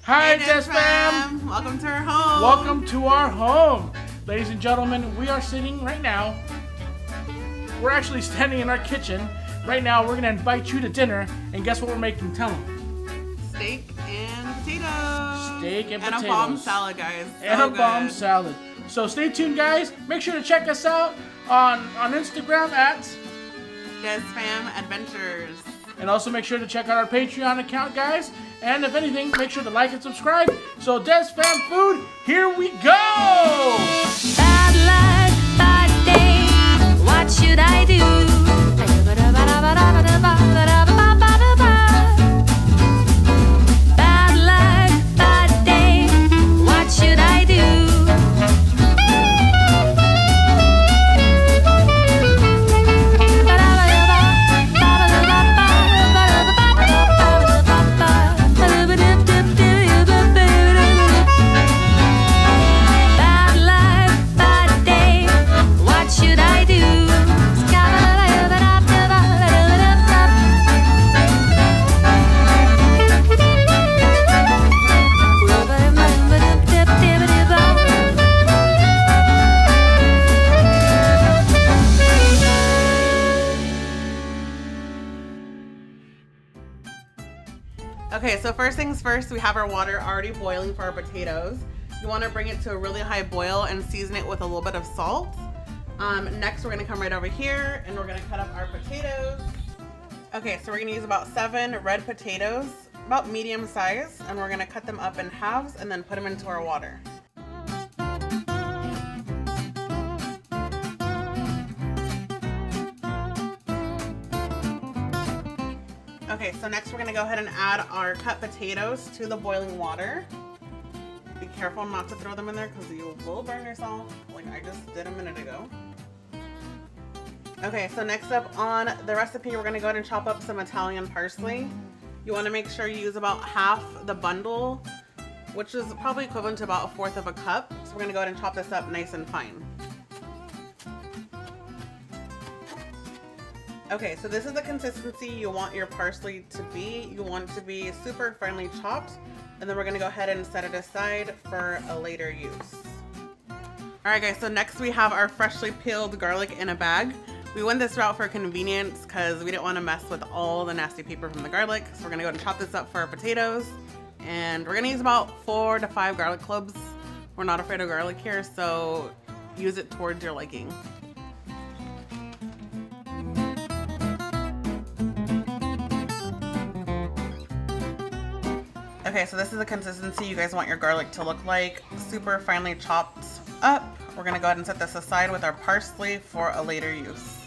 Hi, Hey, DESFAM! Welcome to our home. Welcome to our home. Ladies and gentlemen, we are sitting right now. We're actually standing in our kitchen. Right now, we're going to invite you to dinner. And guess what we're making? Tell them. Steak and potatoes. Steak and potatoes. And a bomb salad, guys. And a bomb salad. So stay tuned, guys. Make sure to check us out on Instagram at DESFAM Adventures. And also make sure to check out our Patreon account, guys. And if anything, make sure to like and subscribe. So DESFAM Food, here we go! Bad luck, bad day, what should I do? Bad luck, bad day, what should I do? Okay, so first things first, we have our water already boiling for our potatoes. You want to bring it to a really high boil and season it with a little bit of salt. Next, we're going to come right over here and we're going to cut up our potatoes. Okay, so we're going to use about 7 red potatoes, about medium size, and we're going to cut them up in halves and then put them into our water. Okay, so next we're gonna go ahead and add our cut potatoes to the boiling water. Be careful not to throw them in there because you will burn yourself, like I just did a minute ago. Okay, so next up on the recipe, we're gonna go ahead and chop up some Italian parsley. You wanna make sure you use about half the bundle, which is probably equivalent to about 1/4 of a cup. So we're gonna go ahead and chop this up nice and fine. Okay, so this is the consistency you want your parsley to be. You want it to be super finely chopped, and then we're gonna go ahead and set it aside for a later use. All right, guys, so next we have our freshly peeled garlic in a bag. We went this route for convenience because we didn't want to mess with all the nasty paper from the garlic. So we're gonna go ahead and chop this up for our potatoes, and we're gonna use about 4 to 5 garlic cloves. We're not afraid of garlic here, so use it towards your liking. Okay, so this is the consistency you guys want your garlic to look like. Super finely chopped up. We're gonna go ahead and set this aside with our parsley for a later use.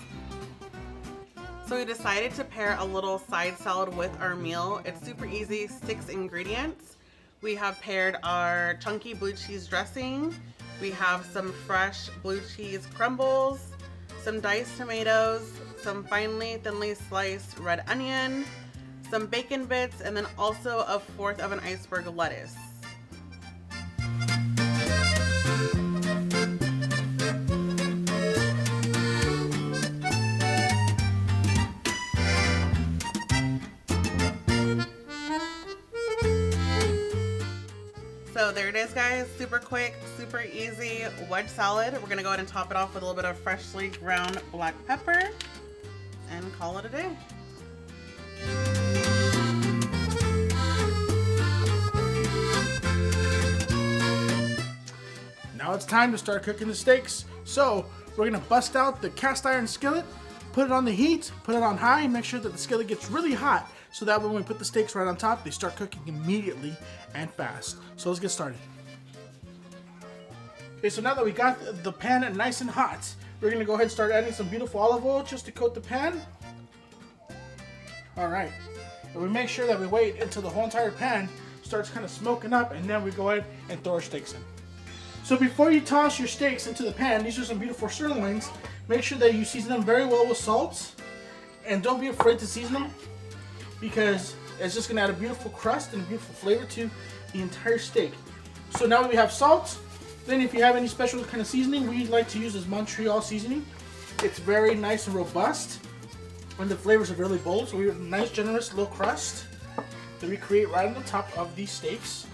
So we decided to pair a little side salad with our meal. It's super easy, 6 ingredients. We have paired our chunky blue cheese dressing. We have some fresh blue cheese crumbles, some diced tomatoes, some finely, thinly sliced red onion, some bacon bits, and then also 1/4 of an iceberg lettuce. So there it is, guys. Super quick, super easy wedge salad. We're gonna go ahead and top it off with a little bit of freshly ground black pepper and call it a day. Now it's time to start cooking the steaks. So we're gonna bust out the cast iron skillet, put it on the heat, put it on high, and make sure that the skillet gets really hot so that when we put the steaks right on top, they start cooking immediately and fast. So let's get started. Okay, so now that we got the pan nice and hot, we're gonna go ahead and start adding some beautiful olive oil just to coat the pan. All right, and we make sure that we wait until the whole entire pan starts kind of smoking up, and then we go ahead and throw our steaks in. So before you toss your steaks into the pan, these are some beautiful sirloins. Make sure that you season them very well with salt, and don't be afraid to season them because it's just gonna add a beautiful crust and a beautiful flavor to the entire steak. So now that we have salt, then if you have any special kind of seasoning, we like to use this Montreal seasoning. It's very nice and robust, and the flavors are really bold. So we have a nice, generous little crust that we create right on the top of these steaks.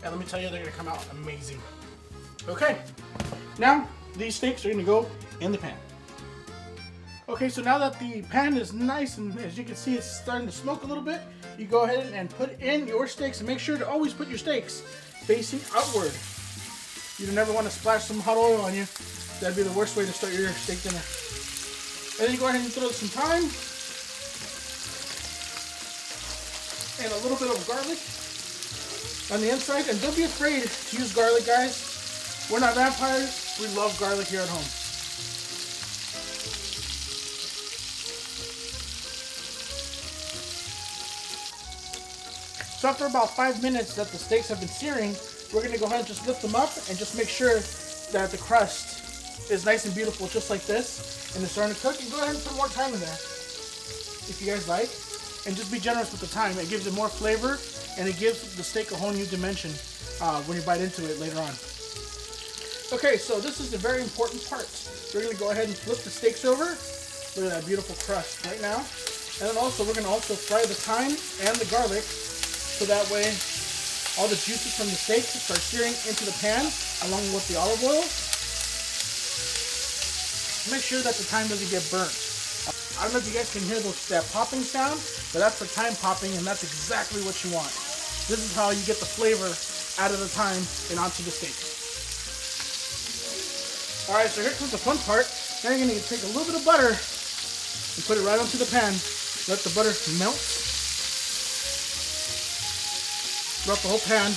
And let me tell you, they're gonna come out amazing. Okay, now these steaks are gonna go in the pan. Okay, so now that the pan is nice and as you can see it's starting to smoke a little bit, you go ahead and put in your steaks and make sure to always put your steaks facing outward. You never want to splash some hot oil on you. That'd be the worst way to start your steak dinner. And then you go ahead and throw some thyme and a little bit of garlic on the inside. And don't be afraid to use garlic, guys. We're not vampires. We love garlic here at home. So after about 5 minutes that the steaks have been searing, we're going to go ahead and just lift them up and just make sure that the crust is nice and beautiful just like this. And it's starting to cook. And go ahead and put more time in there if you guys like. And just be generous with the time. It gives it more flavor and it gives the steak a whole new dimension when you bite into it later on. Okay, so this is the very important part. We're going to go ahead and flip the steaks over. Look at that beautiful crust right now. And then also we're going to also fry the thyme and the garlic so that way all the juices from the steak start searing into the pan along with the olive oil. Make sure that the thyme doesn't get burnt. I don't know if you guys can hear that popping sound, but that's the thyme popping and that's exactly what you want. This is how you get the flavor out of the thyme and onto the steak. Alright, so here comes the fun part. Now you're going to take a little bit of butter and put it right onto the pan. Let the butter melt throughout the whole pan.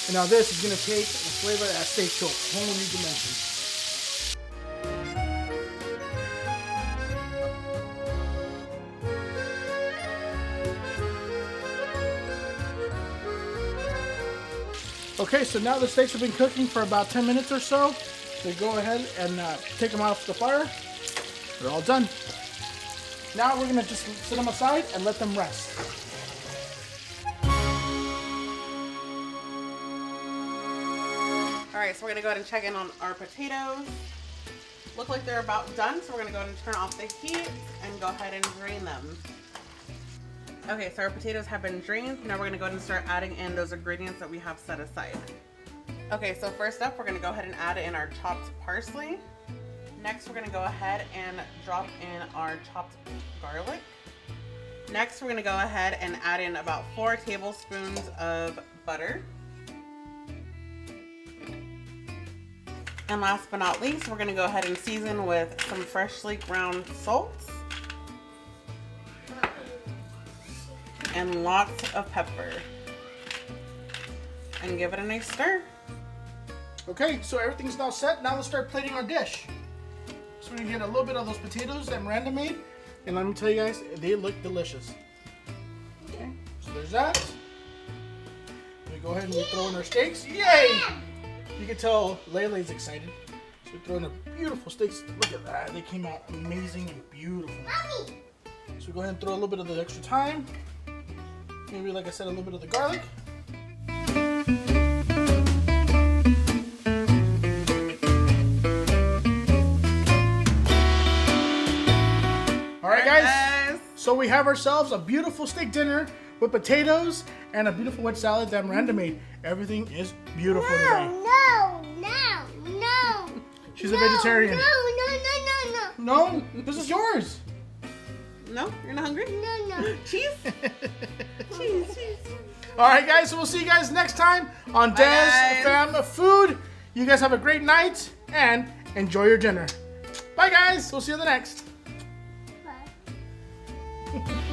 And now this is going to take the flavor of that steak to a whole new dimension. Okay, so now the steaks have been cooking for about 10 minutes or so. So go ahead and take them off the fire. They're all done. Now we're going to just set them aside and let them rest. Alright, so we're going to go ahead and check in on our potatoes. Look like they're about done, so we're going to go ahead and turn off the heat and go ahead and drain them. Okay, so our potatoes have been drained. Now we're going to go ahead and start adding in those ingredients that we have set aside. Okay, so first up, we're going to go ahead and add in our chopped parsley. Next, we're going to go ahead and drop in our chopped garlic. Next, we're going to go ahead and add in about 4 tablespoons of butter. And last but not least, we're going to go ahead and season with some freshly ground salt. And lots of pepper. And give it a nice stir. Okay, so everything's now set. Now let's start plating our dish. So we're gonna get a little bit of those potatoes that Miranda made. And let me tell you guys, they look delicious. Okay, so there's that. We go ahead and we throw in our steaks. Yay! You can tell Laylay's excited. So we throw in our beautiful steaks. Look at that, they came out amazing and beautiful. So we go ahead and throw a little bit of the extra thyme. Maybe, like I said, a little bit of the garlic. Alright guys, so we have ourselves a beautiful steak dinner with potatoes and a beautiful wedge salad that Miranda made. Everything is beautiful today. No. She's a vegetarian. No. No, this is yours. No? You're not hungry? No. Cheese? Cheese. Alright guys, so we'll see you guys next time on DESFAM Food. You guys have a great night and enjoy your dinner. Bye guys, we'll see you on the next. Bye.